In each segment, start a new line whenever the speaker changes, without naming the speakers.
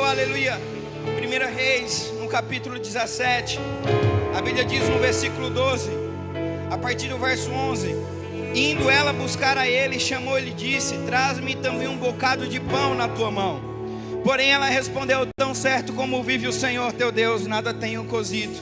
aleluia. 1 Reis, no capítulo 17, a Bíblia diz no versículo 12, a partir do verso 11: indo ela buscar a ele, chamou-lhe e disse: traz-me também um bocado de pão na tua mão. Porém ela respondeu: tão certo como vive o Senhor teu Deus, nada tenho cozido.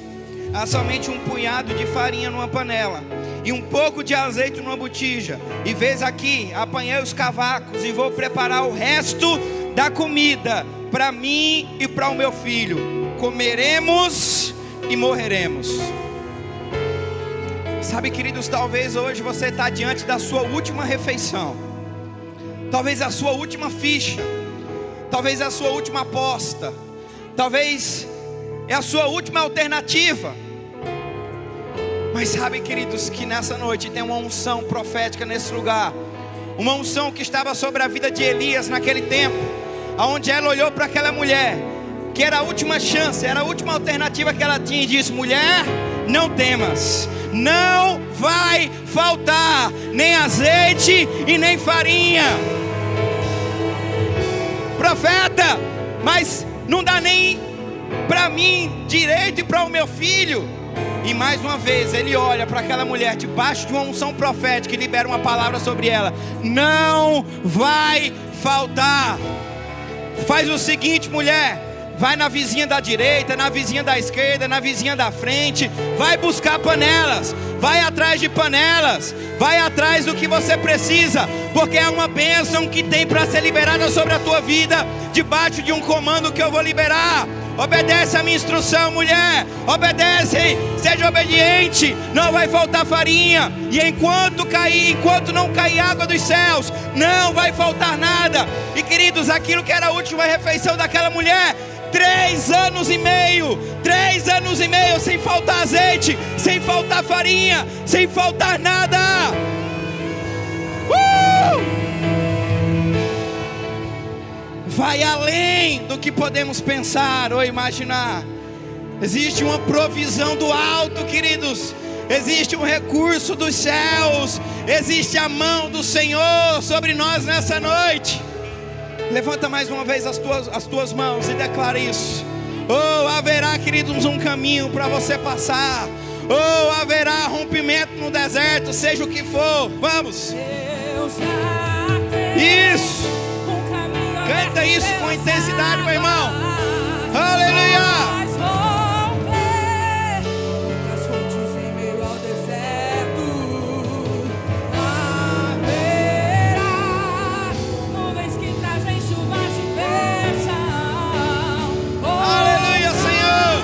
Há somente um punhado de farinha numa panela e um pouco de azeite numa botija. E vês aqui, apanhei os cavacos e vou preparar o resto da comida para mim e para o meu filho. Comeremos e morreremos. Sabe, queridos, talvez hoje você está diante da sua última refeição, talvez a sua última ficha, talvez a sua última aposta, talvez é a sua última alternativa. Mas sabe, queridos, que nessa noite tem uma unção profética nesse lugar, uma unção que estava sobre a vida de Elias naquele tempo, aonde ela olhou para aquela mulher, que era a última chance, era a última alternativa que ela tinha, e disse: mulher, não temas, não vai faltar nem azeite e nem farinha. Profeta, mas não dá nem para mim direito e para o meu filho. E mais uma vez ele olha para aquela mulher debaixo de uma unção profética e libera uma palavra sobre ela: não vai faltar. Faz o seguinte, mulher, vai na vizinha da direita, na vizinha da esquerda, na vizinha da frente, vai buscar panelas, vai atrás de panelas, vai atrás do que você precisa, porque é uma bênção que tem para ser liberada sobre a tua vida, debaixo de um comando que eu vou liberar. Obedece a minha instrução, mulher, obedece, seja obediente, não vai faltar farinha, e enquanto não cair água dos céus, não vai faltar nada. E queridos, aquilo que era a última refeição daquela mulher, 3 anos e meio, sem faltar azeite, sem faltar farinha, sem faltar nada. Vai além do que podemos pensar ou imaginar. Existe uma provisão do alto, queridos. Existe um recurso dos céus. Existe a mão do Senhor sobre nós nessa noite. Levanta mais uma vez as tuas mãos e declara isso. Oh, haverá, queridos, um caminho para você passar. Oh, haverá rompimento no deserto, seja o que for. Vamos. Isso. Canta isso com intensidade, meu irmão. Aleluia. Aleluia, Senhor.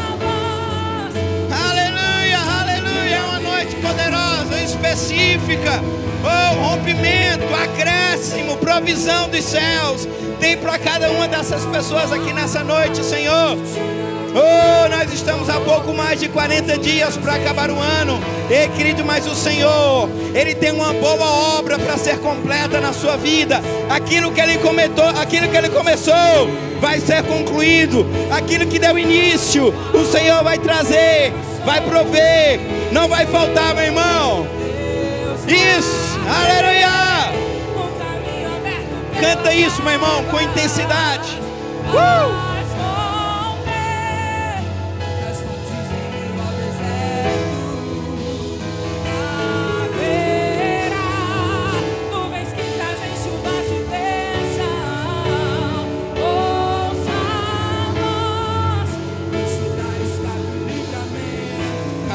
Aleluia, aleluia. É uma noite poderosa, específica. Oh, rompimento, acréscimo, provisão dos céus tem para cada uma dessas pessoas aqui nessa noite, Senhor. Oh, nós estamos há pouco mais de 40 dias para acabar o ano. Ei, querido, mas o Senhor, Ele tem uma boa obra para ser completa na sua vida. Aquilo que Ele começou vai ser concluído. Aquilo que deu início, o Senhor vai trazer, vai prover. Não vai faltar, meu irmão. Isso, aleluia. Canta isso, meu irmão, com intensidade.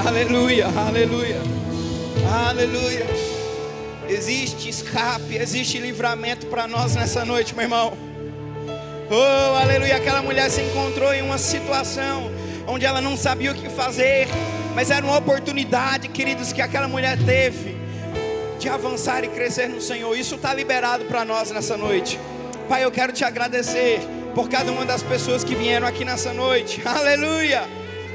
Aleluia, aleluia, aleluia. Existe escape, existe livramento para nós nessa noite, meu irmão. Oh, aleluia. Aquela mulher se encontrou em uma situação onde ela não sabia o que fazer, mas era uma oportunidade, queridos, que aquela mulher teve de avançar e crescer no Senhor. Isso está liberado para nós nessa noite. Pai, eu quero te agradecer por cada uma das pessoas que vieram aqui nessa noite. Aleluia.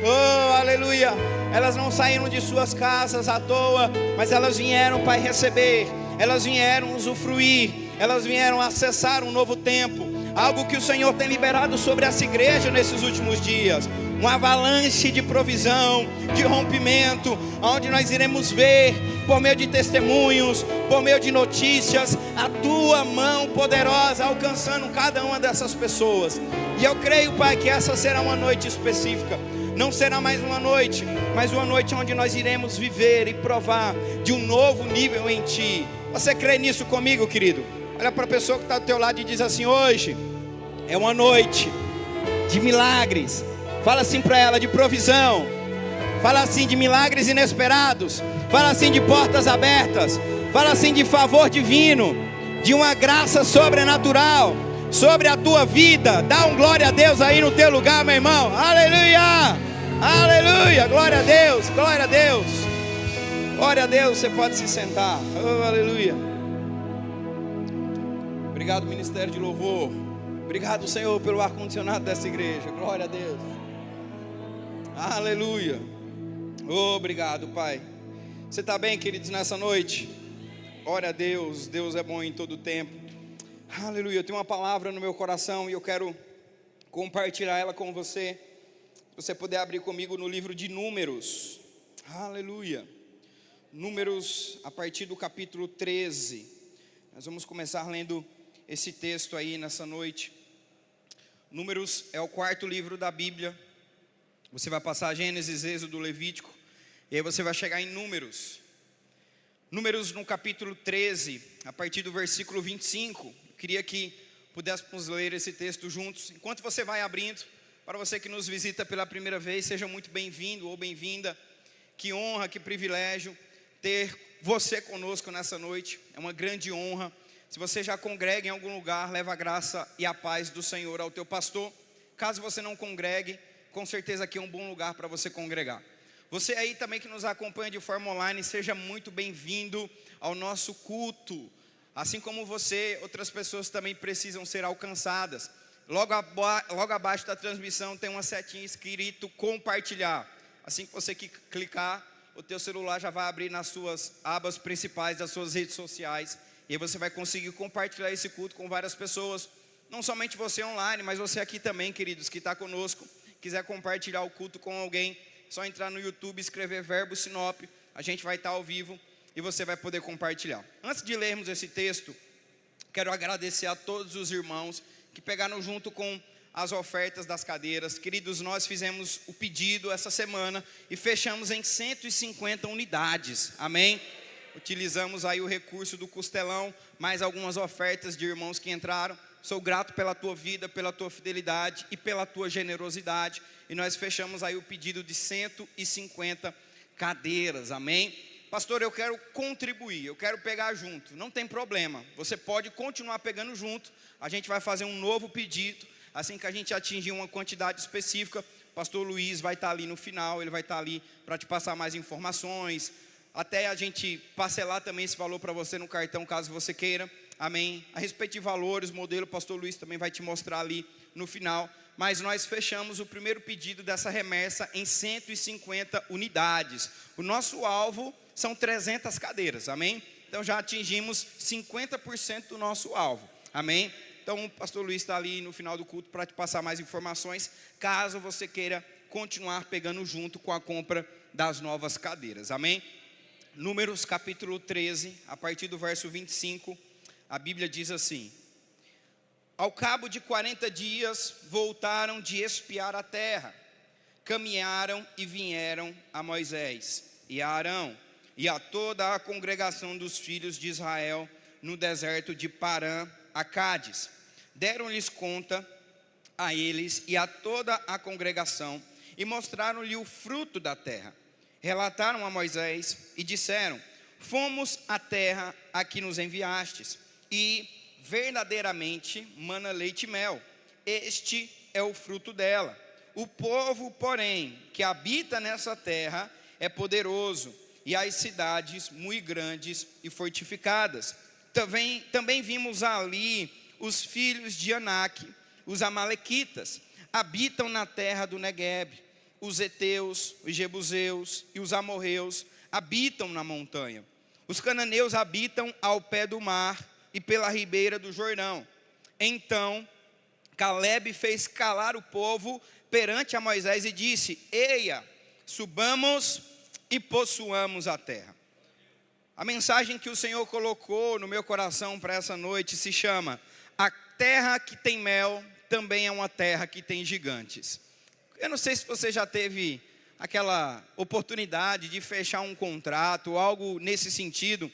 Oh, aleluia. Elas não saíram de suas casas à toa, mas elas vieram, Pai, receber. Elas vieram usufruir. Elas vieram acessar um novo tempo. algo que o Senhor tem liberado sobre essa igreja nesses últimos dias. Um avalanche de provisão, de rompimento, onde nós iremos ver, por meio de testemunhos, por meio de notícias, a tua mão poderosa alcançando cada uma dessas pessoas. E eu creio, Pai, que essa será uma noite específica. Não será mais uma noite, mas uma noite onde nós iremos viver e provar de um novo nível em Ti. Você crê nisso comigo, querido? Olha para a pessoa que está do teu lado e diz assim: hoje é uma noite de milagres. Fala assim para ela: de provisão. Fala assim: de milagres inesperados. Fala assim: de portas abertas. Fala assim: de favor divino, de uma graça sobrenatural sobre a tua vida. Dá um glória a Deus aí no teu lugar, meu irmão. Aleluia, aleluia, glória a Deus, glória a Deus. Glória a Deus, você pode se sentar. Oh, aleluia. Obrigado, Ministério de Louvor. Obrigado, Senhor, pelo ar-condicionado dessa igreja. Glória a Deus. Aleluia. Oh, obrigado, Pai. Você está bem, queridos, nessa noite? Glória a Deus. Deus é bom em todo tempo. Aleluia. Eu tenho uma palavra no meu coração e eu quero compartilhar ela com você. Se você puder abrir comigo no livro de Números. Aleluia. Números, a partir do capítulo 13. Nós vamos começar lendo esse texto aí nessa noite. Números é o quarto livro da Bíblia. Você vai passar Gênesis, Êxodo, Levítico, e aí você vai chegar em Números. Números no capítulo 13, a partir do versículo 25. Eu queria que pudéssemos ler esse texto juntos. Enquanto você vai abrindo, para você que nos visita pela primeira vez, seja muito bem-vindo ou bem-vinda. Que honra, que privilégio ter você conosco nessa noite. É uma grande honra. Se você já congrega em algum lugar, leva a graça e a paz do Senhor ao teu pastor. Caso você não congregue, com certeza aqui é um bom lugar para você congregar. Você aí também que nos acompanha de forma online, seja muito bem-vindo ao nosso culto. Assim como você, outras pessoas também precisam ser alcançadas. Logo abaixo da transmissão tem uma setinha escrito compartilhar. Assim que você clicar, o teu celular já vai abrir nas suas abas principais das suas redes sociais. E aí você vai conseguir compartilhar esse culto com várias pessoas. Não somente você online, mas você aqui também, queridos, que está conosco. Quiser compartilhar o culto com alguém, só entrar no YouTube, escrever Verbo Sinop. A gente vai estar ao vivo e você vai poder compartilhar. Antes de lermos esse texto, quero agradecer a todos os irmãos que pegaram junto com as ofertas das cadeiras. Queridos, nós fizemos o pedido essa semana e fechamos em 150 unidades. Amém? Utilizamos aí o recurso do costelão, mais algumas ofertas de irmãos que entraram. Sou grato pela tua vida, pela tua fidelidade e pela tua generosidade. E nós fechamos aí o pedido de 150 cadeiras, amém? Pastor, eu quero contribuir, eu quero pegar junto. Não tem problema, você pode continuar pegando junto. A gente vai fazer um novo pedido. Assim que a gente atingir uma quantidade específica, o pastor Luiz vai estar ali no final. Ele vai estar ali para te passar mais informações. Até a gente parcelar também esse valor para você no cartão, caso você queira. Amém? A respeito de valores, modelo, o pastor Luiz também vai te mostrar ali no final. Mas nós fechamos o primeiro pedido dessa remessa em 150 unidades. O nosso alvo são 300 cadeiras, amém? Então já atingimos 50% do nosso alvo, amém? Então o pastor Luiz está ali no final do culto para te passar mais informações, caso você queira continuar pegando junto com a compra das novas cadeiras, amém? Números capítulo 13, a partir do verso 25, a Bíblia diz assim: ao cabo de 40 dias, voltaram de espiar a terra, caminharam e vieram a Moisés e a Arão, e a toda a congregação dos filhos de Israel, no deserto de Parã, a Cádiz. Deram-lhes conta a eles e a toda a congregação, e mostraram-lhe o fruto da terra. Relataram a Moisés e disseram: fomos à terra a que nos enviastes, e verdadeiramente mana leite e mel. Este é o fruto dela. O povo, porém, que habita nessa terra é poderoso, e as cidades muito grandes e fortificadas. Também vimos ali os filhos de Anak, os amalequitas, habitam na terra do Negueb. Os heteus, os jebuseus e os amorreus habitam na montanha. Os cananeus habitam ao pé do mar e pela ribeira do Jordão. Então Caleb fez calar o povo perante a Moisés e disse: eia, subamos e possuamos a terra. A mensagem que o Senhor colocou no meu coração para essa noite se chama: a terra que tem mel também é uma terra que tem gigantes. Eu não sei se você já teve aquela oportunidade de fechar um contrato ou algo nesse sentido,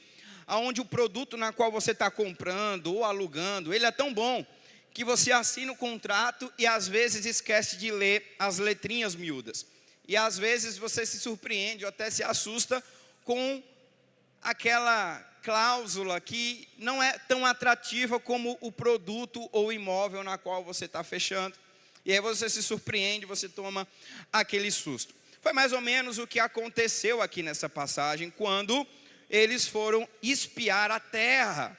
onde o produto na qual você está comprando ou alugando, ele é tão bom que você assina o contrato e às vezes esquece de ler as letrinhas miúdas. E às vezes você se surpreende ou até se assusta com aquela cláusula que não é tão atrativa como o produto ou imóvel na qual você está fechando. E aí você se surpreende, você toma aquele susto. Foi mais ou menos o que aconteceu aqui nessa passagem, quando eles foram espiar a terra.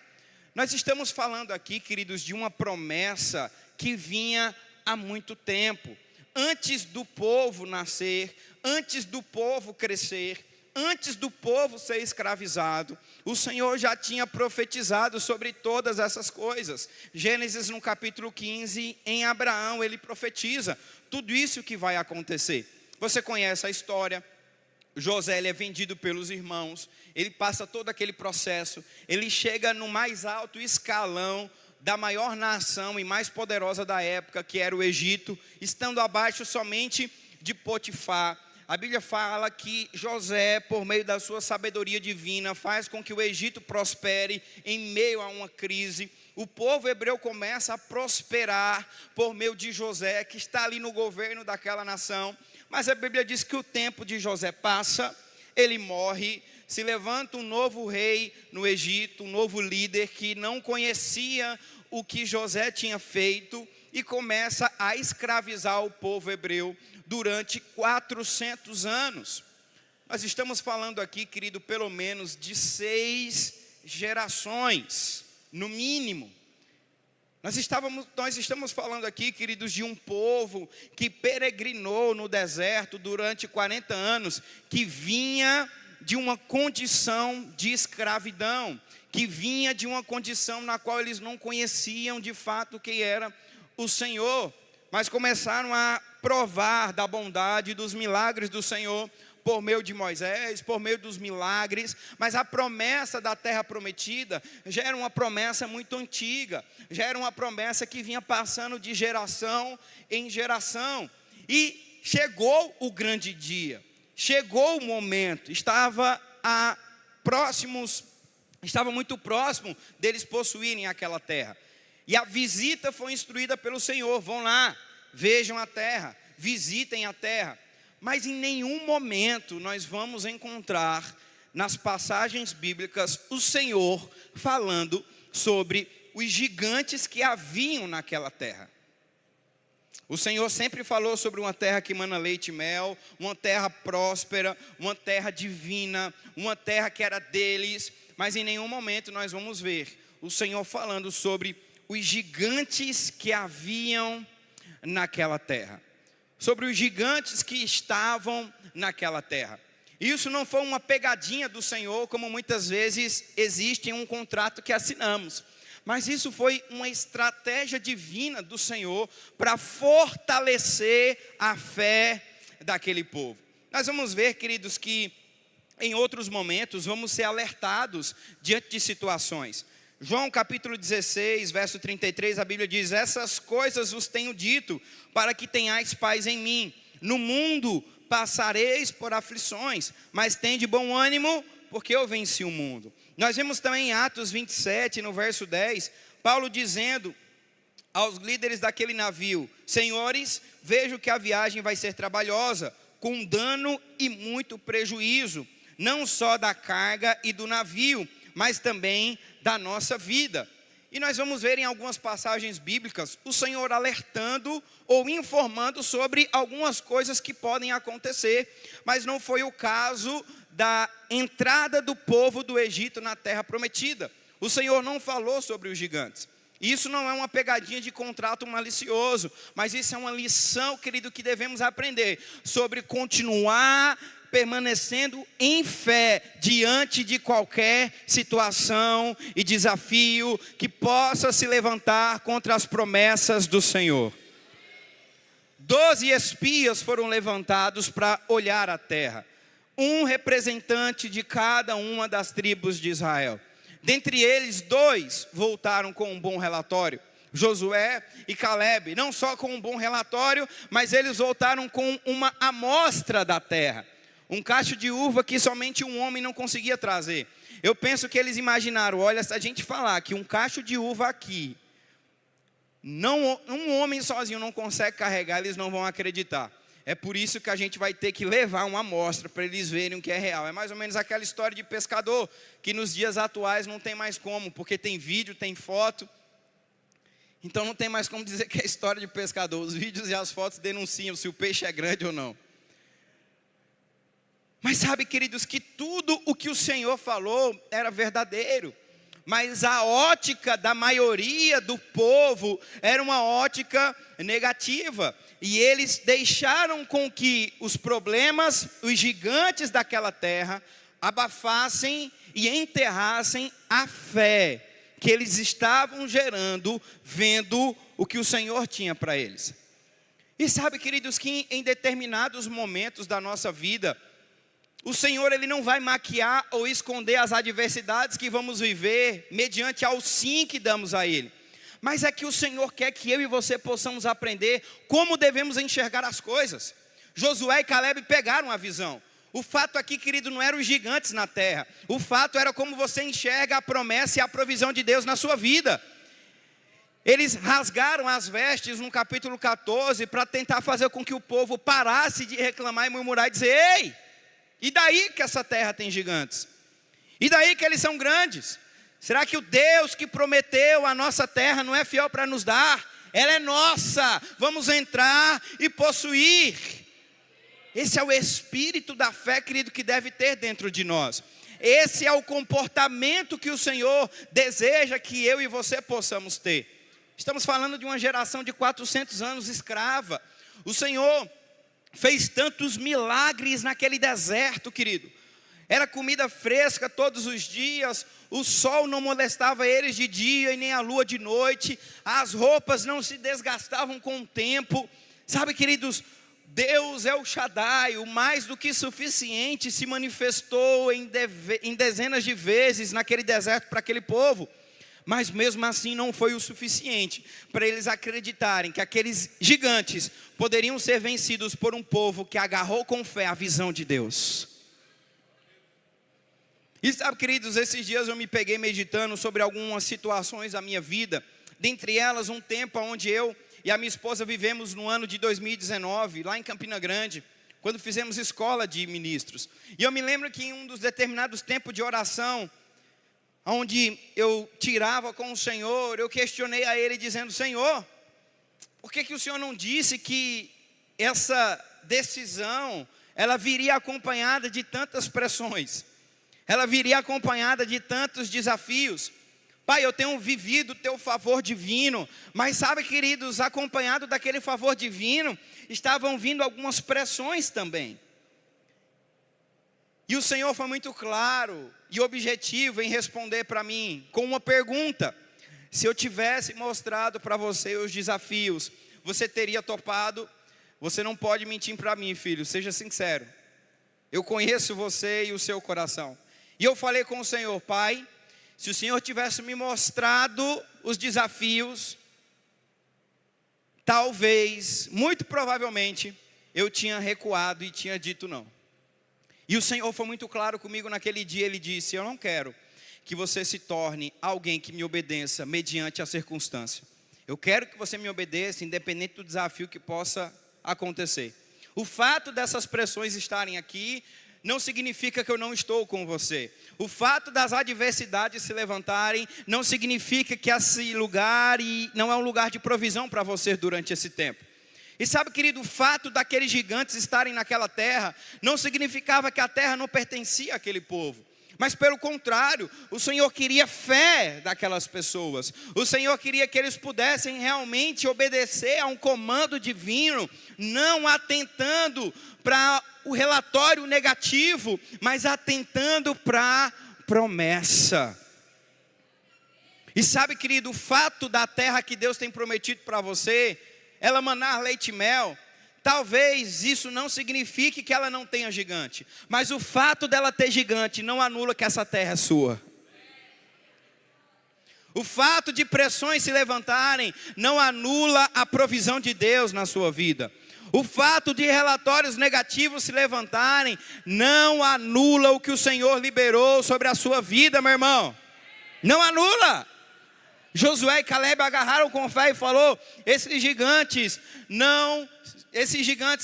Nós estamos falando aqui, queridos, de uma promessa que vinha há muito tempo. Antes do povo nascer, antes do povo crescer, antes do povo ser escravizado, o Senhor já tinha profetizado sobre todas essas coisas. Gênesis no capítulo 15, em Abraão, ele profetiza tudo isso que vai acontecer. Você conhece a história. José, ele é vendido pelos irmãos, ele passa todo aquele processo, ele chega no mais alto escalão da maior nação e mais poderosa da época, que era o Egito, estando abaixo somente de Potifar. A Bíblia fala que José, por meio da sua sabedoria divina, faz com que o Egito prospere em meio a uma crise. O povo hebreu começa a prosperar por meio de José, que está ali no governo daquela nação. Mas a Bíblia diz que o tempo de José passa, ele morre, se levanta um novo rei no Egito, um novo líder que não conhecia o que José tinha feito e começa a escravizar o povo hebreu durante 400 anos. Nós estamos falando aqui, querido, pelo menos de 6 gerações, no mínimo. Nós estamos falando aqui, queridos, de um povo que peregrinou no deserto durante 40 anos, que vinha de uma condição de escravidão, que vinha de uma condição na qual eles não conheciam de fato quem era o Senhor, mas começaram a provar da bondade, dos milagres do Senhor, por meio de Moisés, por meio dos milagres. Mas a promessa da terra prometida já era uma promessa muito antiga, já era uma promessa que vinha passando de geração em geração. E chegou o grande dia, chegou o momento, estava muito próximo deles possuírem aquela terra. E a visita foi instruída pelo Senhor: vão lá, vejam a terra, visitem a terra. Mas em nenhum momento nós vamos encontrar nas passagens bíblicas o Senhor falando sobre os gigantes que haviam naquela terra. O Senhor sempre falou sobre uma terra que emana leite e mel, uma terra próspera, uma terra divina, uma terra que era deles. Mas em nenhum momento nós vamos ver o Senhor falando sobre os gigantes que haviam naquela terra, sobre os gigantes que estavam naquela terra. Isso não foi uma pegadinha do Senhor, como muitas vezes existe em um contrato que assinamos, mas isso foi uma estratégia divina do Senhor para fortalecer a fé daquele povo. Nós vamos ver, queridos, que em outros momentos vamos ser alertados diante de situações. João capítulo 16, verso 33, a Bíblia diz: essas coisas vos tenho dito, para que tenhais paz em mim. No mundo passareis por aflições, mas tende bom ânimo, porque eu venci o mundo. Nós vemos também em Atos 27, no verso 10, Paulo dizendo aos líderes daquele navio: senhores, vejo que a viagem vai ser trabalhosa, com dano e muito prejuízo, não só da carga e do navio, mas também da nossa vida. E nós vamos ver em algumas passagens bíblicas o Senhor alertando ou informando sobre algumas coisas que podem acontecer, mas não foi o caso da entrada do povo do Egito na terra prometida. O Senhor não falou sobre os gigantes. Isso não é uma pegadinha de contrato malicioso, mas isso é uma lição, querido, que devemos aprender sobre continuar permanecendo em fé diante de qualquer situação e desafio que possa se levantar contra as promessas do Senhor. 12 espias foram levantados para olhar a terra, um representante de cada uma das tribos de Israel. Dentre eles, 2 voltaram com um bom relatório, Josué e Caleb, não só com um bom relatório, mas eles voltaram com uma amostra da terra, um cacho de uva que somente um homem não conseguia trazer. Eu penso que eles imaginaram, olha, se a gente falar que um cacho de uva aqui, um homem sozinho não consegue carregar, eles não vão acreditar. É por isso que a gente vai ter que levar uma amostra para eles verem o que é real. É mais ou menos aquela história de pescador, que nos dias atuais não tem mais como, porque tem vídeo, tem foto. Então não tem mais como dizer que é história de pescador. Os vídeos e as fotos denunciam se o peixe é grande ou não. Mas sabe, queridos, que tudo o que o Senhor falou era verdadeiro. Mas a ótica da maioria do povo era uma ótica negativa. E eles deixaram com que os problemas, os gigantes daquela terra, abafassem e enterrassem a fé que eles estavam gerando, vendo o que o Senhor tinha para eles. E sabe, queridos, que em determinados momentos da nossa vida, o Senhor, Ele não vai maquiar ou esconder as adversidades que vamos viver, mediante ao sim que damos a Ele. Mas é que o Senhor quer que eu e você possamos aprender como devemos enxergar as coisas. Josué e Caleb pegaram a visão. O fato aqui, querido, não eram os gigantes na terra. O fato era como você enxerga a promessa e a provisão de Deus na sua vida. Eles rasgaram as vestes no capítulo 14 para tentar fazer com que o povo parasse de reclamar e murmurar e dizer: ei, e daí que essa terra tem gigantes? E daí que eles são grandes? Será que o Deus que prometeu a nossa terra não é fiel para nos dar? Ela é nossa, vamos entrar e possuir. Esse é o espírito da fé, querido, que deve ter dentro de nós. Esse é o comportamento que o Senhor deseja que eu e você possamos ter. Estamos falando de uma geração de 400 anos escrava. O Senhor fez tantos milagres naquele deserto, querido. Era comida fresca todos os dias, o sol não molestava eles de dia e nem a lua de noite, as roupas não se desgastavam com o tempo. Sabe, queridos, Deus El Shaddai, o mais do que suficiente, se manifestou em dezenas de vezes naquele deserto para aquele povo. Mas mesmo assim não foi o suficiente para eles acreditarem que aqueles gigantes poderiam ser vencidos por um povo que agarrou com fé a visão de Deus. E sabe, queridos, esses dias eu me peguei meditando sobre algumas situações da minha vida. Dentre elas, um tempo onde eu e a minha esposa vivemos no ano de 2019, lá em Campina Grande, quando fizemos escola de ministros. E eu me lembro que em um dos determinados tempos de oração, onde eu tirava com o Senhor, eu questionei a Ele dizendo: Senhor, por que o Senhor não disse que essa decisão, ela viria acompanhada de tantas pressões? Ela viria acompanhada de tantos desafios. Pai, eu tenho vivido o teu favor divino, mas sabe, queridos, acompanhado daquele favor divino, estavam vindo algumas pressões também. E o Senhor foi muito claro e objetivo em responder para mim com uma pergunta: se eu tivesse mostrado para você os desafios, você teria topado? Você não pode mentir para mim, filho, seja sincero. Eu conheço você e o seu coração. E eu falei com o Senhor: Pai, se o Senhor tivesse me mostrado os desafios, talvez, muito provavelmente, eu tinha recuado e tinha dito não. E o Senhor foi muito claro comigo naquele dia. Ele disse: eu não quero que você se torne alguém que me obedeça mediante a circunstância. Eu quero que você me obedeça independente do desafio que possa acontecer. O fato dessas pressões estarem aqui não significa que eu não estou com você. O fato das adversidades se levantarem não significa que esse lugar não é um lugar de provisão para você durante esse tempo. E sabe, querido, o fato daqueles gigantes estarem naquela terra não significava que a terra não pertencia àquele povo. Mas pelo contrário, o Senhor queria fé daquelas pessoas. O Senhor queria que eles pudessem realmente obedecer a um comando divino, não atentando para o relatório negativo, mas atentando para a promessa. E sabe, querido, o fato da terra que Deus tem prometido para você, ela manar leite e mel, talvez isso não signifique que ela não tenha gigante, mas o fato dela ter gigante não anula que essa terra é sua. O fato de pressões se levantarem não anula a provisão de Deus na sua vida. O fato de relatórios negativos se levantarem não anula o que o Senhor liberou sobre a sua vida, meu irmão. Não anula. Josué e Caleb agarraram com fé e falou: esses gigantes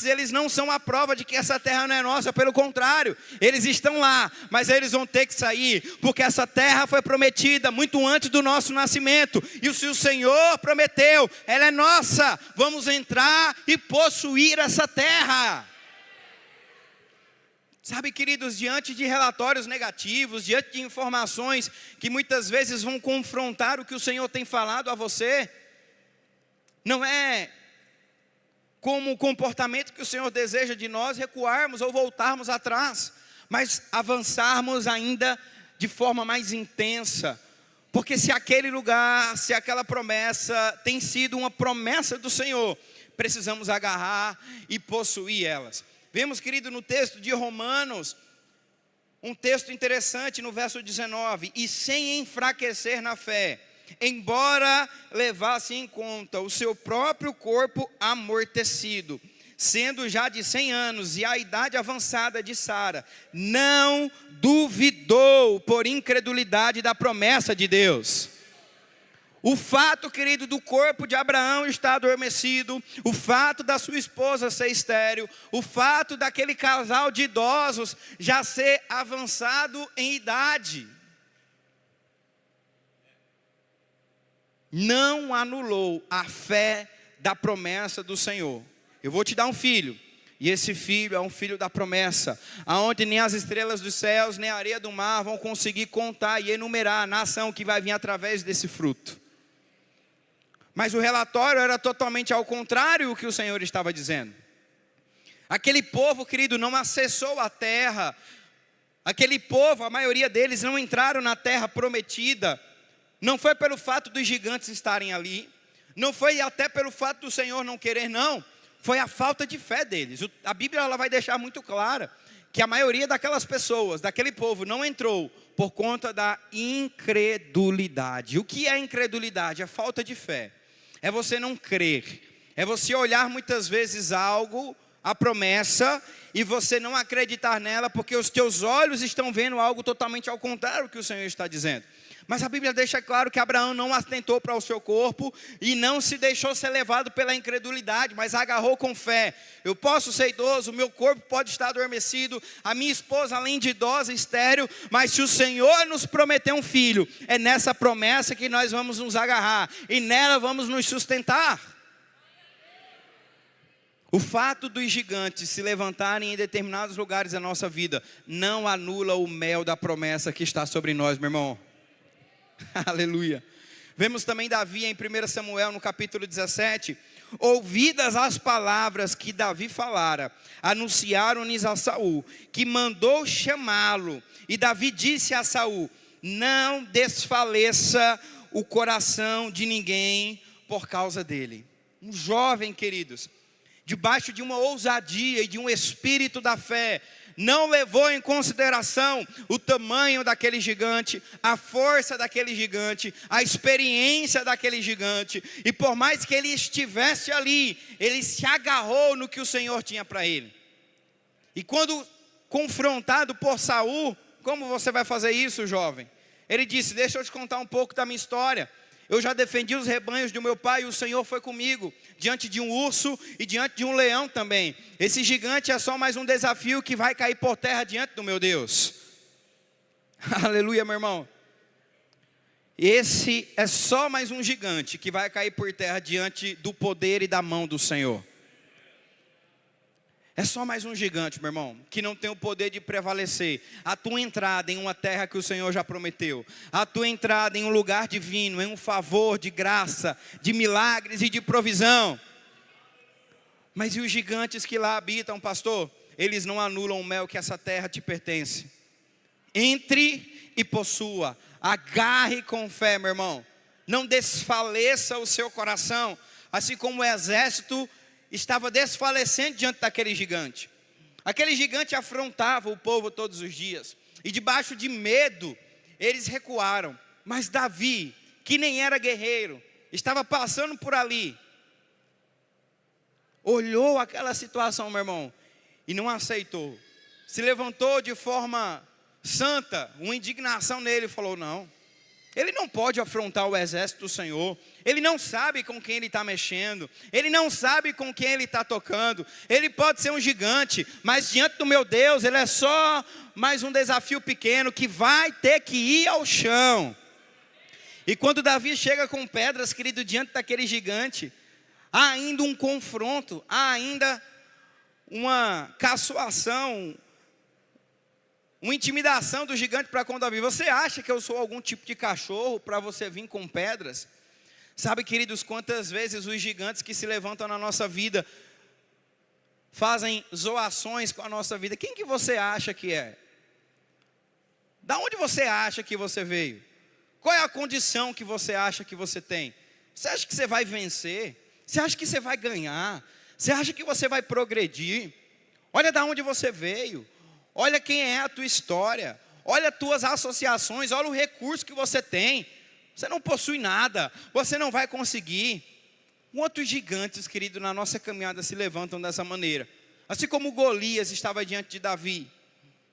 eles não são a prova de que essa terra não é nossa, pelo contrário, eles estão lá, mas eles vão ter que sair, porque essa terra foi prometida muito antes do nosso nascimento, e se o Senhor prometeu, ela é nossa, vamos entrar e possuir essa terra. Sabe, queridos, diante de relatórios negativos, diante de informações que muitas vezes vão confrontar o que o Senhor tem falado a você, não é como o comportamento que o Senhor deseja de nós recuarmos ou voltarmos atrás, mas avançarmos ainda de forma mais intensa, porque se aquele lugar, se aquela promessa tem sido uma promessa do Senhor, precisamos agarrar e possuir elas. Vemos, querido, no texto de Romanos, um texto interessante no verso 19: e sem enfraquecer na fé, embora levasse em conta o seu próprio corpo amortecido, sendo já de 100 anos e a idade avançada de Sara, não duvidou por incredulidade da promessa de Deus. O fato, querido, do corpo de Abraão estar adormecido, o fato da sua esposa ser estéril, o fato daquele casal de idosos já ser avançado em idade, não anulou a fé da promessa do Senhor. Eu vou te dar um filho, e esse filho é um filho da promessa, aonde nem as estrelas dos céus, nem a areia do mar vão conseguir contar e enumerar a nação que vai vir através desse fruto. Mas o relatório era totalmente ao contrário do que o Senhor estava dizendo. Aquele povo, querido, não acessou a terra. Aquele povo, a maioria deles não entraram na terra prometida. Não foi pelo fato dos gigantes estarem ali. Não foi até pelo fato do Senhor não querer, não. Foi a falta de fé deles. A Bíblia ela vai deixar muito clara que a maioria daquelas pessoas, daquele povo, não entrou por conta da incredulidade. O que é incredulidade? É falta de fé. É você não crer, é você olhar muitas vezes algo, a promessa, e você não acreditar nela, porque os teus olhos estão vendo algo totalmente ao contrário do que o Senhor está dizendo. Mas a Bíblia deixa claro que Abraão não atentou para o seu corpo, e não se deixou ser levado pela incredulidade, mas agarrou com fé. Eu posso ser idoso, o meu corpo pode estar adormecido, a minha esposa além de idosa, estéril, mas se o Senhor nos prometeu um filho, é nessa promessa que nós vamos nos agarrar, e nela vamos nos sustentar. O fato dos gigantes se levantarem em determinados lugares da nossa vida, não anula o mel da promessa que está sobre nós, meu irmão. Aleluia. Vemos também Davi em 1 Samuel no capítulo 17. Ouvidas as palavras que Davi falara, anunciaram-lhes a Saul, que mandou chamá-lo. E Davi disse a Saul: não desfaleça o coração de ninguém por causa dele. Um jovem, queridos, debaixo de uma ousadia e de um espírito da fé, não levou em consideração o tamanho daquele gigante, a força daquele gigante, a experiência daquele gigante, e por mais que ele estivesse ali, ele se agarrou no que o Senhor tinha para ele. E quando confrontado por Saul: como você vai fazer isso, jovem? Ele disse: deixa eu te contar um pouco da minha história. Eu já defendi os rebanhos do meu pai, e o Senhor foi comigo, diante de um urso e diante de um leão também. Esse gigante é só mais um desafio que vai cair por terra diante do meu Deus. Aleluia, meu irmão. Esse é só mais um gigante que vai cair por terra diante do poder e da mão do Senhor. É só mais um gigante, meu irmão, que não tem o poder de prevalecer. A tua entrada em uma terra que o Senhor já prometeu, a tua entrada em um lugar divino, em um favor de graça, de milagres e de provisão. Mas e os gigantes que lá habitam, pastor? Eles não anulam o mel que essa terra te pertence. Entre e possua, agarre com fé, meu irmão. Não desfaleça o seu coração, assim como o exército estava desfalecendo diante daquele gigante. Aquele gigante afrontava o povo todos os dias, e debaixo de medo, eles recuaram. Mas Davi, que nem era guerreiro, estava passando por ali, olhou aquela situação, meu irmão, e não aceitou. Se levantou de forma santa, uma indignação nele, e falou: não, ele não pode afrontar o exército do Senhor. Ele não sabe com quem ele está mexendo. Ele não sabe com quem ele está tocando. Ele pode ser um gigante, mas diante do meu Deus, ele é só mais um desafio pequeno que vai ter que ir ao chão. E quando Davi chega com pedras, querido, diante daquele gigante, há ainda um confronto, há ainda uma caçoação, uma intimidação do gigante para com Davi. Você acha que eu sou algum tipo de cachorro para você vir com pedras? Sabe, queridos, quantas vezes os gigantes que se levantam na nossa vida fazem zoações com a nossa vida? Quem que você acha que é? Da onde você acha que você veio? Qual é a condição que você acha que você tem? Você acha que você vai vencer? Você acha que você vai ganhar? Você acha que você vai progredir? Olha da onde você veio. Olha quem é a tua história. Olha as tuas associações. Olha o recurso que você tem. Você não possui nada. Você não vai conseguir. Quantos gigantes, querido, na nossa caminhada se levantam dessa maneira? Assim como Golias estava diante de Davi.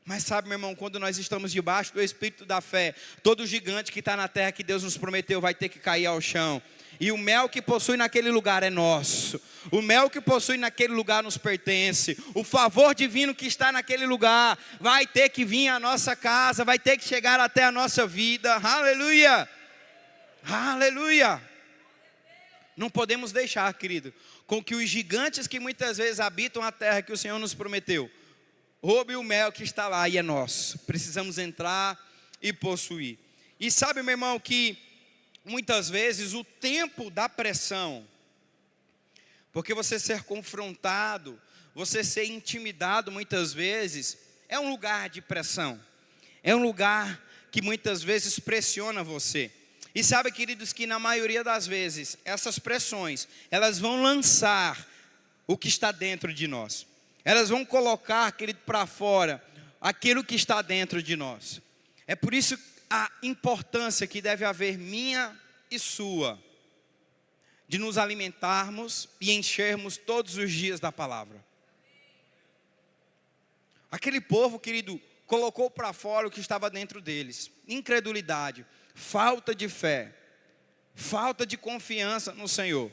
Mas sabe, meu irmão, quando nós estamos debaixo do Espírito da fé, todo gigante que está na terra que Deus nos prometeu vai ter que cair ao chão. E o mel que possui naquele lugar é nosso. O mel que possui naquele lugar nos pertence. O favor divino que está naquele lugar vai ter que vir à nossa casa, vai ter que chegar até a nossa vida. Aleluia! Aleluia! Não podemos deixar, querido, com que os gigantes que muitas vezes habitam a terra que o Senhor nos prometeu, roube o mel que está lá e é nosso. Precisamos entrar e possuir. E sabe, meu irmão, que muitas vezes o tempo da pressão, porque você ser confrontado, você ser intimidado muitas vezes, é um lugar de pressão. É um lugar que muitas vezes pressiona você. E sabe, queridos, que na maioria das vezes, essas pressões, elas vão lançar o que está dentro de nós. Elas vão colocar, querido, para fora aquilo que está dentro de nós. É por isso a importância que deve haver minha e sua, de nos alimentarmos e enchermos todos os dias da palavra. Aquele povo, querido, colocou para fora o que estava dentro deles: incredulidade, falta de fé, falta de confiança no Senhor.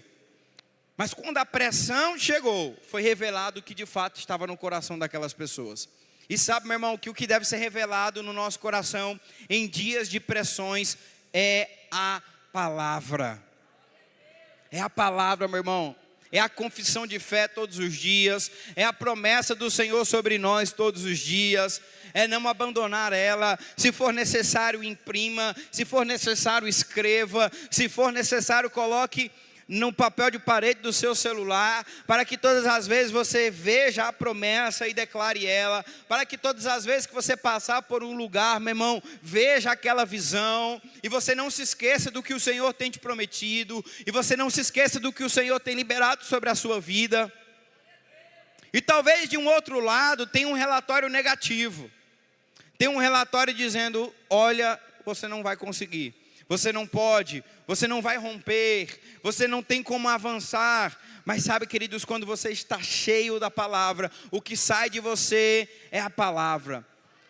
Mas quando a pressão chegou, foi revelado o que de fato estava no coração daquelas pessoas. E sabe, meu irmão, que o que deve ser revelado no nosso coração em dias de pressões é a palavra. É a palavra, meu irmão. É a confissão de fé todos os dias. É a promessa do Senhor sobre nós todos os dias. É não abandonar ela. Se for necessário, imprima. Se for necessário, escreva. Se for necessário, coloque no papel de parede do seu celular, para que todas as vezes você veja a promessa e declare ela, para que todas as vezes que você passar por um lugar, meu irmão, veja aquela visão, e você não se esqueça do que o Senhor tem te prometido, e você não se esqueça do que o Senhor tem liberado sobre a sua vida. E talvez de um outro lado tenha um relatório negativo, tem um relatório dizendo: olha, você não vai conseguir, você não pode, você não vai romper, você não tem como avançar. Mas sabe, queridos, quando você está cheio da palavra, o que sai de você é a palavra.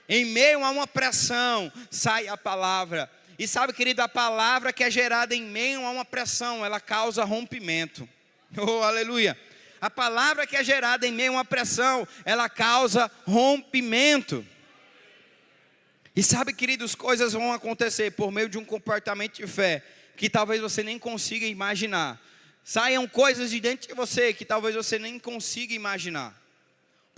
Em meio a uma pressão, sai a palavra. E sabe, querido, a palavra que é gerada em meio a uma pressão, ela causa rompimento. Oh, aleluia! A palavra que é gerada em meio a uma pressão, ela causa rompimento. E sabe, queridos, coisas vão acontecer por meio de um comportamento de fé que talvez você nem consiga imaginar. Saiam coisas de dentro de você que talvez você nem consiga imaginar.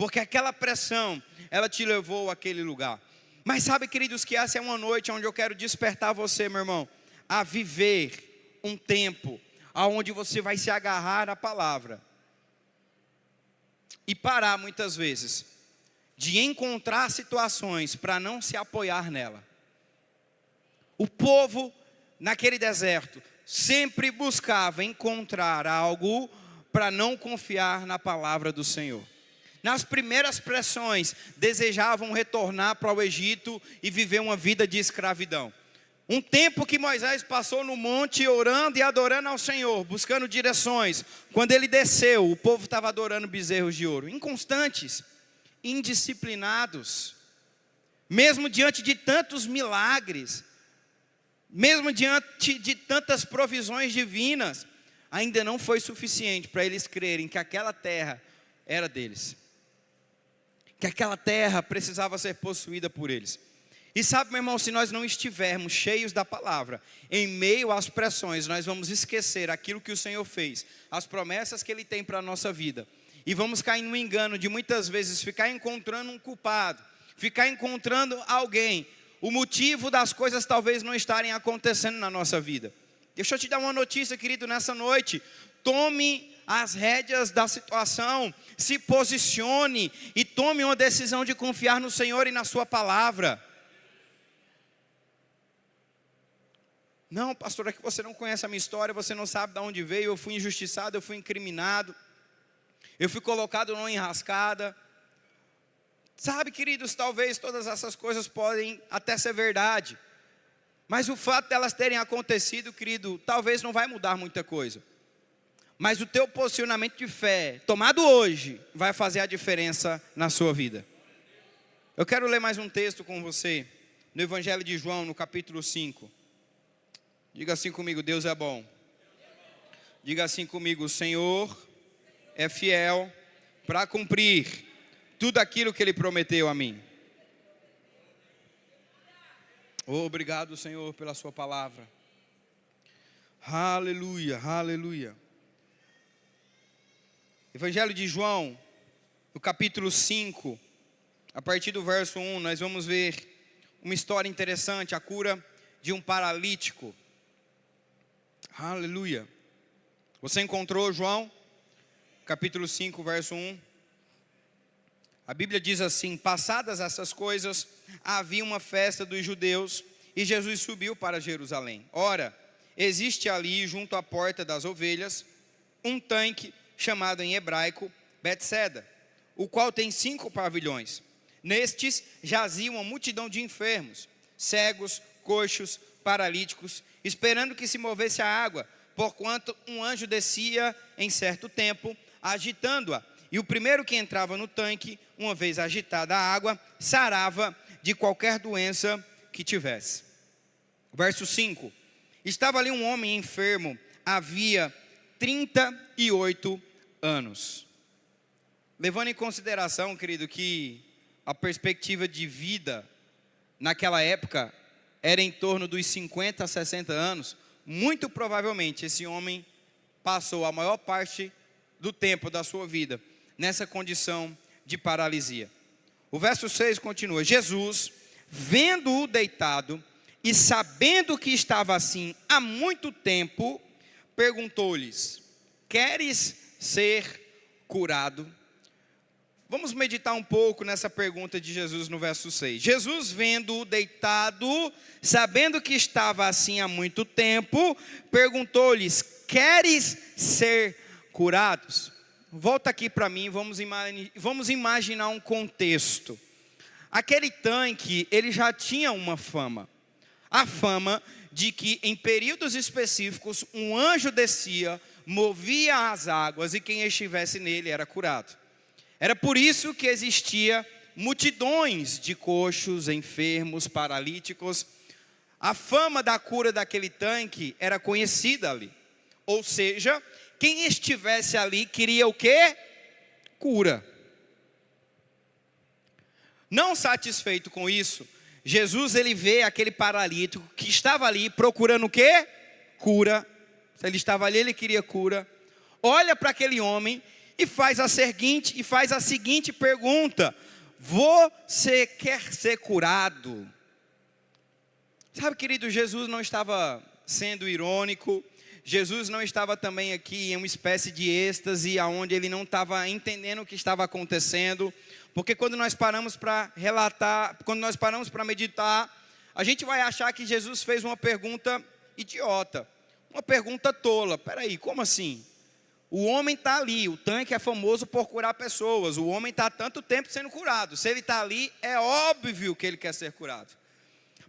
porque aquela pressão, ela te levou àquele lugar. Mas sabe, queridos, que essa é uma noite onde eu quero despertar você, meu irmão, a viver um tempo onde você vai se agarrar à palavra e parar muitas vezes de encontrar situações para não se apoiar nela. O povo naquele deserto sempre buscava encontrar algo para não confiar na palavra do Senhor. Nas primeiras pressões, desejavam retornar para o Egito e viver uma vida de escravidão. Um tempo que Moisés passou no monte orando e adorando ao Senhor, buscando direções. Quando ele desceu, o povo estava adorando bezerros de ouro. Inconstantes, indisciplinados. Mesmo diante de tantos milagres, mesmo diante de tantas provisões divinas, ainda não foi suficiente para eles crerem que aquela terra era deles. Que aquela terra precisava ser possuída por eles. E sabe, meu irmão, se nós não estivermos cheios da palavra, em meio às pressões, nós vamos esquecer aquilo que o Senhor fez, as promessas que Ele tem para a nossa vida. E vamos cair no engano de muitas vezes ficar encontrando um culpado, ficar encontrando alguém, o motivo das coisas talvez não estarem acontecendo na nossa vida. Deixa eu te dar uma notícia, querido, nessa noite. Tome as rédeas da situação, se posicione e tome uma decisão de confiar no Senhor e na sua palavra. Não, pastor, é que você não conhece a minha história, você não sabe de onde veio, eu fui injustiçado, eu fui incriminado, eu fui colocado numa enrascada. Sabe, queridos, talvez todas essas coisas podem até ser verdade, mas o fato delas terem acontecido, querido, talvez não vai mudar muita coisa. Mas o teu posicionamento de fé, tomado hoje, vai fazer a diferença na sua vida. Eu quero ler mais um texto com você, no Evangelho de João, no capítulo 5. Diga assim comigo, Deus é bom. Diga assim comigo, o Senhor é fiel para cumprir tudo aquilo que Ele prometeu a mim. Obrigado, Senhor, pela sua palavra. Aleluia, aleluia. Evangelho de João, no capítulo 5, a partir do verso 1, nós vamos ver uma história interessante, a cura de um paralítico. Aleluia. Você encontrou João, capítulo 5, verso 1? A Bíblia diz assim: passadas essas coisas, havia uma festa dos judeus e Jesus subiu para Jerusalém. Ora, existe ali, junto à porta das ovelhas, um tanque chamado em hebraico Betseda, o qual tem 5 pavilhões. Nestes jazia uma multidão de enfermos, cegos, coxos, paralíticos, esperando que se movesse a água, porquanto um anjo descia em certo tempo, agitando-a. E o primeiro que entrava no tanque, uma vez agitada a água, sarava de qualquer doença que tivesse. Verso 5. Estava ali um homem enfermo, havia 38 anos. Levando em consideração, querido, que a perspectiva de vida naquela época era em torno dos 50 a 60 anos, muito provavelmente esse homem passou a maior parte do tempo da sua vida nessa condição de paralisia. O verso 6 continua: Jesus, vendo-o deitado e sabendo que estava assim há muito tempo, perguntou-lhes: queres ser curado? Vamos meditar um pouco nessa pergunta de Jesus no verso 6. Jesus, vendo-o deitado, sabendo que estava assim há muito tempo, perguntou-lhes: queres ser curados? Volta aqui para mim, vamos imaginar um contexto. Aquele tanque, ele já tinha uma fama. A fama de que em períodos específicos um anjo descia, movia as águas e quem estivesse nele era curado. Era por isso que existia multidões de coxos, enfermos, paralíticos. A fama da cura daquele tanque era conhecida ali. Ou seja, quem estivesse ali queria o quê? Cura. Não satisfeito com isso, Jesus ele vê aquele paralítico que estava ali procurando o quê? Cura. Se ele estava ali, ele queria cura. Olha para aquele homem e faz a seguinte pergunta: você quer ser curado? Sabe, querido, Jesus não estava sendo irônico. Jesus não estava também aqui em uma espécie de êxtase, aonde ele não estava entendendo o que estava acontecendo. Porque quando nós paramos para relatar, quando nós paramos para meditar, a gente vai achar que Jesus fez uma pergunta idiota, uma pergunta tola. Peraí, como assim? O homem está ali, o tanque é famoso por curar pessoas, o homem está há tanto tempo sendo curado. Se ele está ali, é óbvio que ele quer ser curado.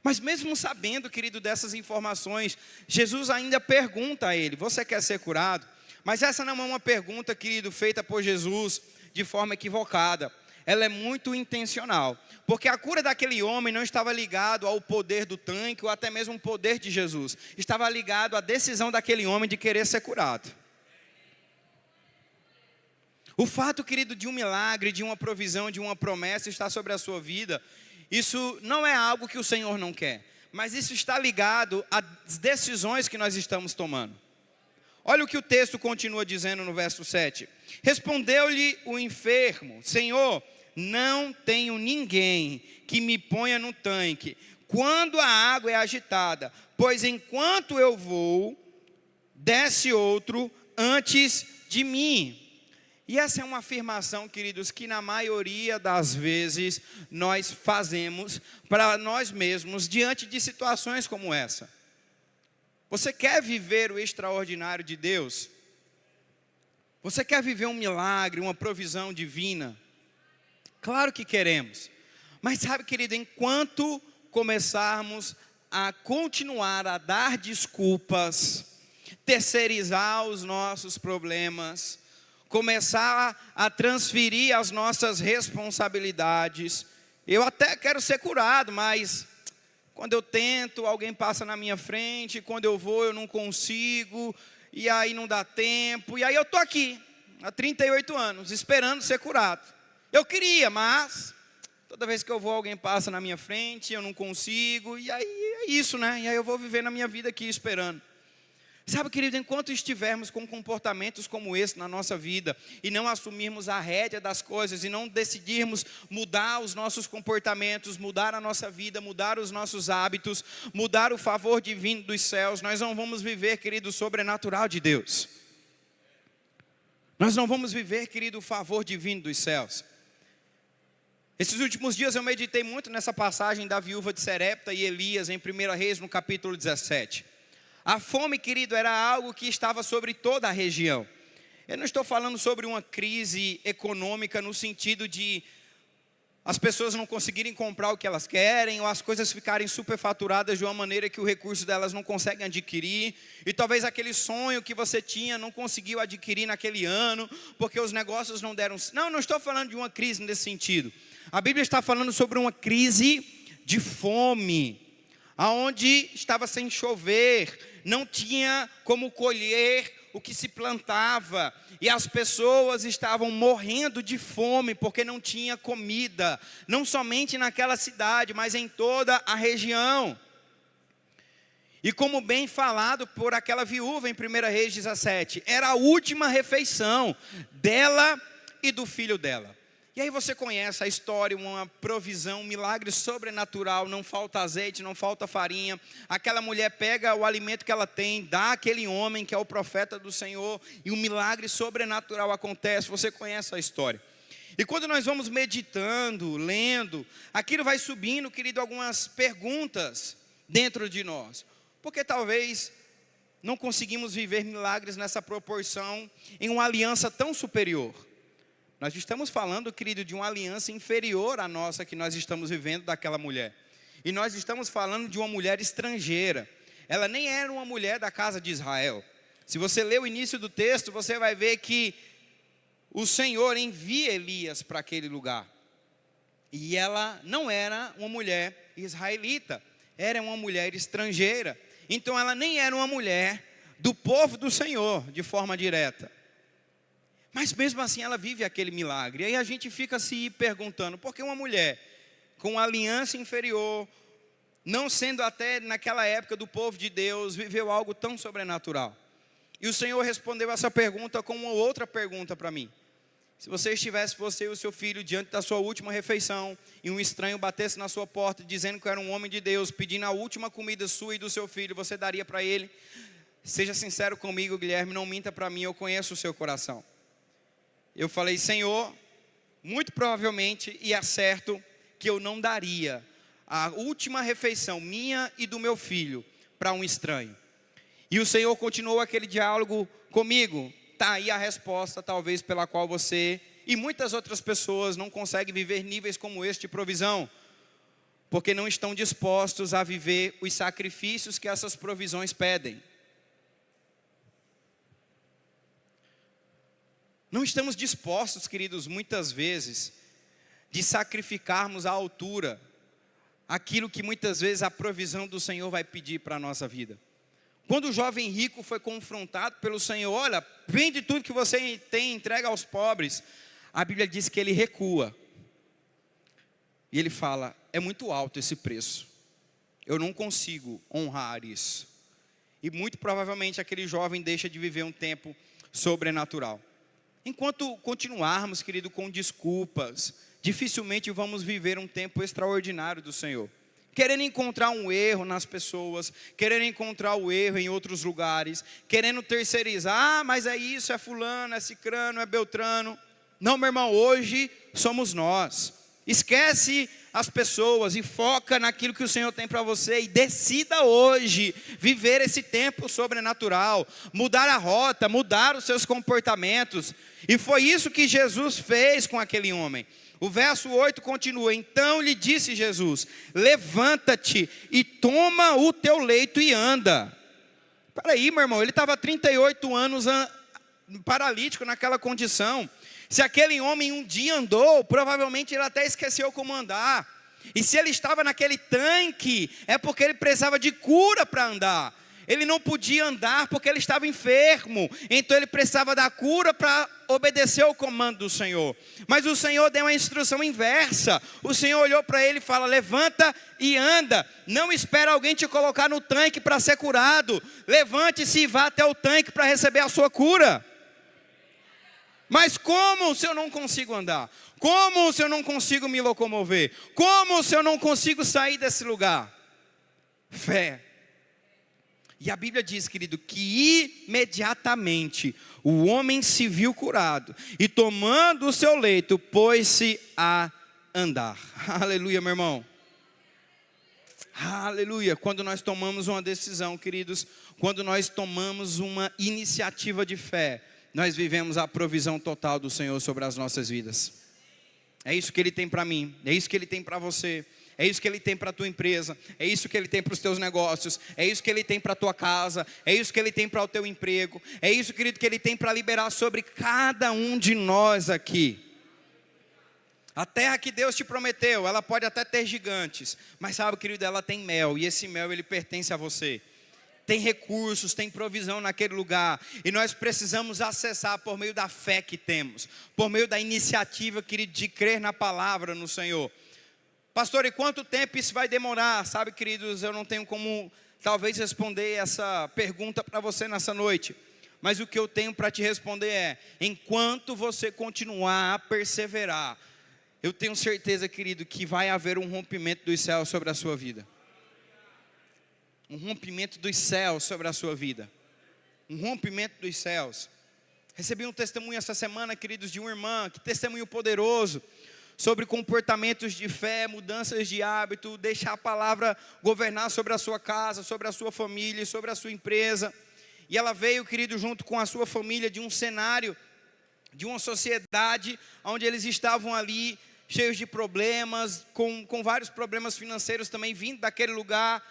Mas mesmo sabendo, querido, dessas informações, Jesus ainda pergunta a ele: você quer ser curado? Mas essa não é uma pergunta, querido, feita por Jesus de forma equivocada. Ela é muito intencional, porque a cura daquele homem não estava ligado ao poder do tanque, ou até mesmo o poder de Jesus. Estava ligado à decisão daquele homem de querer ser curado. O fato, querido, de um milagre, de uma provisão, de uma promessa estar sobre a sua vida, isso não é algo que o Senhor não quer, mas isso está ligado às decisões que nós estamos tomando. Olha o que o texto continua dizendo no verso 7. Respondeu-lhe o enfermo: Senhor, não tenho ninguém que me ponha no tanque quando a água é agitada, pois enquanto eu vou, desce outro antes de mim. E essa é uma afirmação, queridos, que na maioria das vezes nós fazemos para nós mesmos diante de situações como essa. Você quer viver o extraordinário de Deus? Você quer viver um milagre, uma provisão divina? Claro que queremos. Mas sabe, querido, enquanto começarmos a continuar a dar desculpas, terceirizar os nossos problemas, começar a transferir as nossas responsabilidades. Eu até quero ser curado, mas quando eu tento, alguém passa na minha frente, quando eu vou eu não consigo, e aí não dá tempo, e aí eu estou aqui, há 38 anos, esperando ser curado. Eu queria, mas toda vez que eu vou, alguém passa na minha frente, eu não consigo, e aí é isso, né? E aí eu vou viver na minha vida aqui esperando. Sabe, querido, enquanto estivermos com comportamentos como esse na nossa vida, e não assumirmos a rédea das coisas, e não decidirmos mudar os nossos comportamentos, mudar a nossa vida, mudar os nossos hábitos, mudar o favor divino dos céus, nós não vamos viver, querido, o sobrenatural de Deus. Nós não vamos viver, querido, o favor divino dos céus. Esses últimos dias eu meditei muito nessa passagem da viúva de Serepta e Elias, em 1 Reis, no capítulo 17. A fome, querido, era algo que estava sobre toda a região. Eu não estou falando sobre uma crise econômica no sentido de as pessoas não conseguirem comprar o que elas querem, ou as coisas ficarem superfaturadas de uma maneira que o recurso delas não conseguem adquirir, e talvez aquele sonho que você tinha não conseguiu adquirir naquele ano, porque os negócios não deram. Não estou falando de uma crise nesse sentido. A Bíblia está falando sobre uma crise de fome, aonde estava sem chover, não tinha como colher o que se plantava, e as pessoas estavam morrendo de fome, porque não tinha comida, não somente naquela cidade, mas em toda a região. E como bem falado por aquela viúva em 1 Reis 17, era a última refeição dela e do filho dela. E aí você conhece a história, uma provisão, um milagre sobrenatural, não falta azeite, não falta farinha. Aquela mulher pega o alimento que ela tem, dá àquele homem que é o profeta do Senhor, e um milagre sobrenatural acontece. Você conhece a história. E quando nós vamos meditando, lendo, aquilo vai subindo, querido, algumas perguntas dentro de nós. Porque talvez não conseguimos viver milagres nessa proporção em uma aliança tão superior. Nós estamos falando, querido, de uma aliança inferior à nossa que nós estamos vivendo daquela mulher. E nós estamos falando de uma mulher estrangeira. Ela nem era uma mulher da casa de Israel. Se você ler o início do texto, você vai ver que o Senhor envia Elias para aquele lugar. E ela não era uma mulher israelita, era uma mulher estrangeira. Então ela nem era uma mulher do povo do Senhor, de forma direta. Mas mesmo assim ela vive aquele milagre. E aí a gente fica se perguntando, por que uma mulher com uma aliança inferior, não sendo até naquela época do povo de Deus, viveu algo tão sobrenatural? E o Senhor respondeu essa pergunta com uma outra pergunta para mim. Se você estivesse, você e o seu filho, diante da sua última refeição, e um estranho batesse na sua porta, dizendo que era um homem de Deus, pedindo a última comida sua e do seu filho, você daria para ele? Seja sincero comigo, Guilherme, não minta para mim, eu conheço o seu coração. Eu falei, Senhor, muito provavelmente, e é certo, que eu não daria a última refeição minha e do meu filho para um estranho. E o Senhor continuou aquele diálogo comigo. Está aí a resposta, talvez, pela qual você e muitas outras pessoas não conseguem viver níveis como este de provisão, porque não estão dispostos a viver os sacrifícios que essas provisões pedem. Não estamos dispostos, queridos, muitas vezes, de sacrificarmos à altura aquilo que muitas vezes a provisão do Senhor vai pedir para a nossa vida. Quando o jovem rico foi confrontado pelo Senhor, olha, vende tudo que você tem, entrega aos pobres. A Bíblia diz que ele recua. E ele fala, é muito alto esse preço. Eu não consigo honrar isso. E muito provavelmente aquele jovem deixa de viver um tempo sobrenatural. Enquanto continuarmos, querido, com desculpas, dificilmente vamos viver um tempo extraordinário do Senhor. Querendo encontrar um erro nas pessoas, querendo encontrar o erro em outros lugares, querendo terceirizar, mas é isso, é fulano, é cicrano, é beltrano. Não, meu irmão, hoje somos nós. Esquece as pessoas e foca naquilo que o Senhor tem para você e decida hoje viver esse tempo sobrenatural, mudar a rota, mudar os seus comportamentos. E foi isso que Jesus fez com aquele homem. O verso 8 continua, então lhe disse Jesus, levanta-te e toma o teu leito e anda. Espera aí, meu irmão, ele estava 38 anos paralítico naquela condição. Se aquele homem um dia andou, provavelmente ele até esqueceu como andar. E se ele estava naquele tanque, é porque ele precisava de cura para andar. Ele não podia andar porque ele estava enfermo. Então ele precisava da cura para obedecer ao comando do Senhor. Mas o Senhor deu uma instrução inversa. O Senhor olhou para ele e fala, levanta e anda. Não espera alguém te colocar no tanque para ser curado. Levante-se e vá até o tanque para receber a sua cura. Mas como se eu não consigo andar? Como se eu não consigo me locomover? Como se eu não consigo sair desse lugar? Fé. E a Bíblia diz, querido, que imediatamente o homem se viu curado. E tomando o seu leito, pôs-se a andar. Aleluia, meu irmão. Aleluia. Quando nós tomamos uma decisão, queridos, quando nós tomamos uma iniciativa de fé, nós vivemos a provisão total do Senhor sobre as nossas vidas. É isso que Ele tem para mim, é isso que Ele tem para você, é isso que Ele tem para a tua empresa, é isso que Ele tem para os teus negócios, é isso que Ele tem para a tua casa, é isso que Ele tem para o teu emprego, é isso, querido, que Ele tem para liberar sobre cada um de nós aqui. A terra que Deus te prometeu, ela pode até ter gigantes, mas sabe, querido, ela tem mel, e esse mel, ele pertence a você. Tem recursos, tem provisão naquele lugar. E nós precisamos acessar por meio da fé que temos. Por meio da iniciativa, querido, de crer na palavra no Senhor. Pastor, e quanto tempo isso vai demorar? Sabe, queridos, eu não tenho como talvez responder essa pergunta para você nessa noite. Mas o que eu tenho para te responder é, enquanto você continuar a perseverar, eu tenho certeza, querido, que vai haver um rompimento dos céus sobre a sua vida. Um rompimento dos céus sobre a sua vida. Um rompimento dos céus. Recebi um testemunho essa semana, queridos, de uma irmã, que testemunho poderoso, sobre comportamentos de fé, mudanças de hábito, deixar a palavra governar sobre a sua casa, sobre a sua família, sobre a sua empresa. E ela veio, querido, junto com a sua família, de um cenário, de uma sociedade, onde eles estavam ali, cheios de problemas, com vários problemas financeiros também, vindo daquele lugar.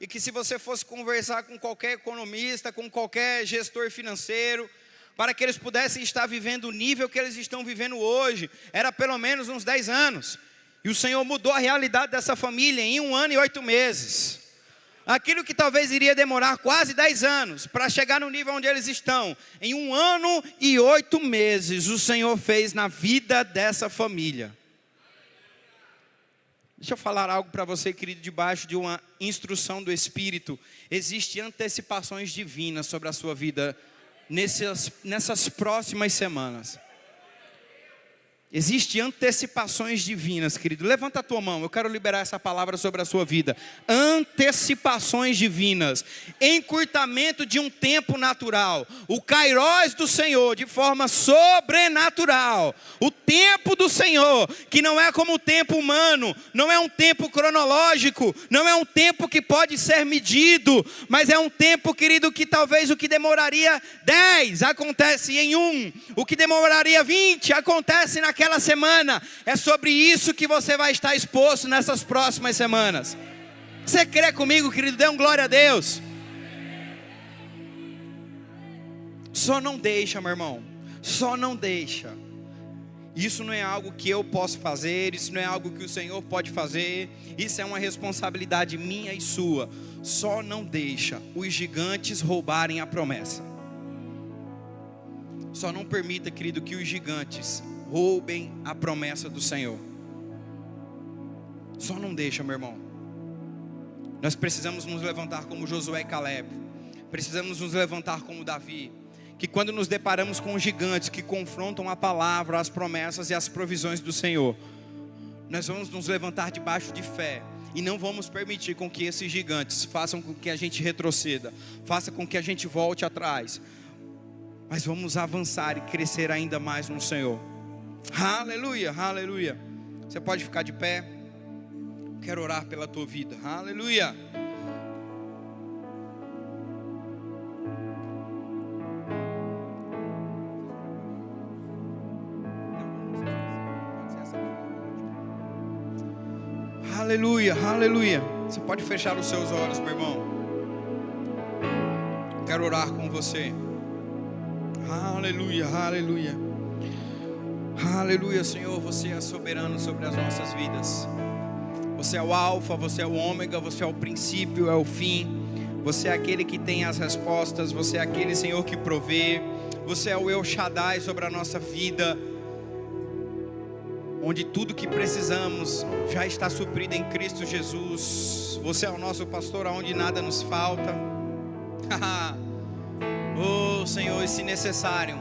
E que se você fosse conversar com qualquer economista, com qualquer gestor financeiro, para que eles pudessem estar vivendo o nível que eles estão vivendo hoje, era pelo menos uns 10 anos. E o Senhor mudou a realidade dessa família em 1 ano e 8 meses. Aquilo que talvez iria demorar quase 10 anos, para chegar no nível onde eles estão, em 1 ano e 8 meses, o Senhor fez na vida dessa família. Deixa eu falar algo para você, querido, debaixo de uma instrução do Espírito. Existem antecipações divinas sobre a sua vida nessas próximas semanas. Existem antecipações divinas, querido. Levanta a tua mão, eu quero liberar essa palavra sobre a sua vida. Antecipações divinas, encurtamento de um tempo natural, o kairós do Senhor de forma sobrenatural. O tempo do Senhor, que não é como o tempo humano, não é um tempo cronológico, não é um tempo que pode ser medido, mas é um tempo, querido, que talvez o que demoraria 10 acontece em 1, o que demoraria 20 acontece naquela semana. É sobre isso que você vai estar exposto nessas próximas semanas. Você crê comigo, querido? Dê um glória a Deus. Só não deixa, meu irmão. Só não deixa. Isso não é algo que eu posso fazer, isso não é algo que o Senhor pode fazer, isso é uma responsabilidade minha e sua. Só não deixa os gigantes roubarem a promessa. Só não permita, querido, que os gigantes roubem a promessa do Senhor. Só não deixa, meu irmão. Nós precisamos nos levantar como Josué e Caleb. Precisamos nos levantar como Davi. Que quando nos deparamos com gigantes que confrontam a palavra, as promessas e as provisões do Senhor, nós vamos nos levantar debaixo de fé. E não vamos permitir com que esses gigantes façam com que a gente retroceda, faça com que a gente volte atrás. Mas vamos avançar e crescer ainda mais no Senhor. Aleluia, aleluia. Você pode ficar de pé. Quero orar pela tua vida. Aleluia. Aleluia, aleluia. Você pode fechar os seus olhos, meu irmão. Quero orar com você. Aleluia, aleluia. Aleluia, Senhor, você é soberano sobre as nossas vidas. Você é o alfa, você é o ômega, você é o princípio, é o fim. Você é aquele que tem as respostas, você é aquele, Senhor, que provê. Você é o El Shaddai sobre a nossa vida, onde tudo que precisamos já está suprido em Cristo Jesus. Você é o nosso pastor, aonde nada nos falta. Oh, Senhor, e se necessário,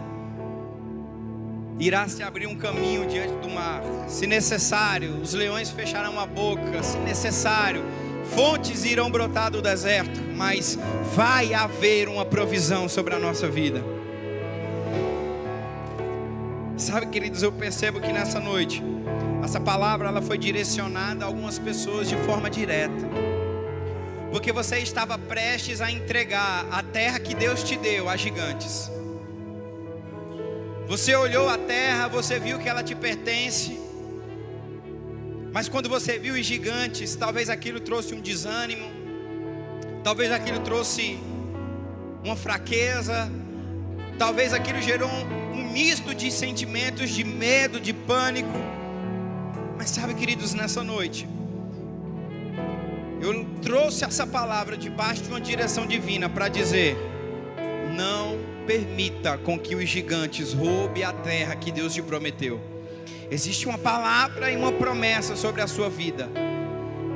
irá se abrir um caminho diante do mar. Se necessário, os leões fecharão a boca. Se necessário, fontes irão brotar do deserto. Mas vai haver uma provisão sobre a nossa vida. Sabe, queridos, eu percebo que nessa noite essa palavra ela foi direcionada a algumas pessoas de forma direta. Porque você estava prestes a entregar a terra que Deus te deu a gigantes. Você olhou a terra, você viu que ela te pertence. Mas quando você viu os gigantes, talvez aquilo trouxe um desânimo. Talvez aquilo trouxe uma fraqueza. Talvez aquilo gerou um misto de sentimentos, de medo, de pânico. Mas sabe, queridos, nessa noite eu trouxe essa palavra debaixo de uma direção divina para dizer: não permita com que os gigantes roubem a terra que Deus te prometeu. Existe uma palavra e uma promessa sobre a sua vida,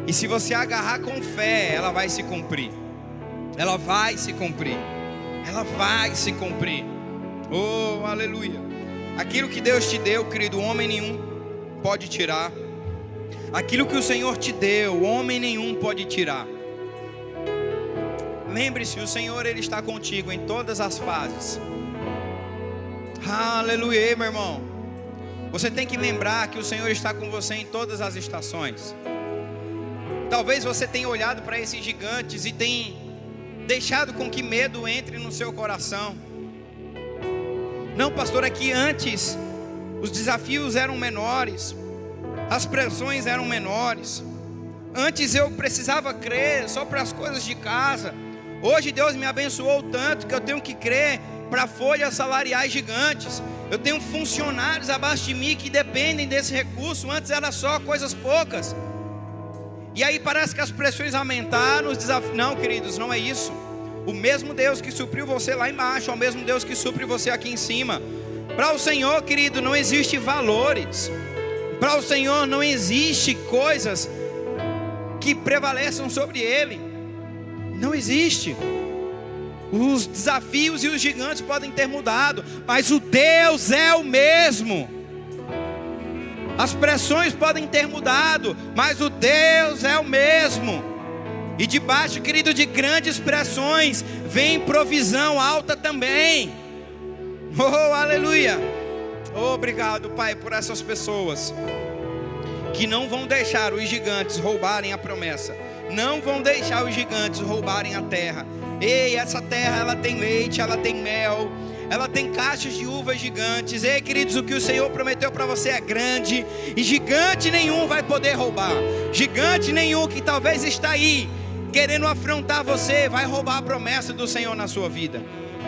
e se você agarrar com fé, ela vai se cumprir. Ela vai se cumprir. Ela vai se cumprir. Oh, aleluia. Aquilo que Deus te deu, querido, homem nenhum pode tirar. Aquilo que o Senhor te deu, homem nenhum pode tirar. Lembre-se, o Senhor, Ele está contigo em todas as fases. Aleluia, meu irmão. Você tem que lembrar que o Senhor está com você em todas as estações. Talvez você tenha olhado para esses gigantes e tenha deixado com que medo entre no seu coração. Não, pastor, é que antes os desafios eram menores, as pressões eram menores. Antes eu precisava crer só para as coisas de casa. Hoje Deus me abençoou tanto que eu tenho que crer para folhas salariais gigantes. Eu tenho funcionários abaixo de mim que dependem desse recurso. Antes era só coisas poucas. E aí parece que as pressões aumentaram, os desafios. Não, queridos, não é isso. O mesmo Deus que supriu você lá embaixo é o mesmo Deus que supre você aqui em cima. Para o Senhor, querido, não existe valores. Para o Senhor não existe coisas que prevaleçam sobre Ele. Não existe. Os desafios e os gigantes podem ter mudado, mas o Deus é o mesmo. As pressões podem ter mudado, mas o Deus é o mesmo. E debaixo, querido, de grandes pressões, vem provisão alta também. Oh, aleluia. Oh, obrigado, Pai, por essas pessoas que não vão deixar os gigantes roubarem a promessa. Não vão deixar os gigantes roubarem a terra. Ei, essa terra, ela tem leite, ela tem mel, ela tem caixas de uvas gigantes. Ei, queridos, o que o Senhor prometeu para você é grande, e gigante nenhum vai poder roubar. Gigante nenhum que talvez está aí querendo afrontar você vai roubar a promessa do Senhor na sua vida.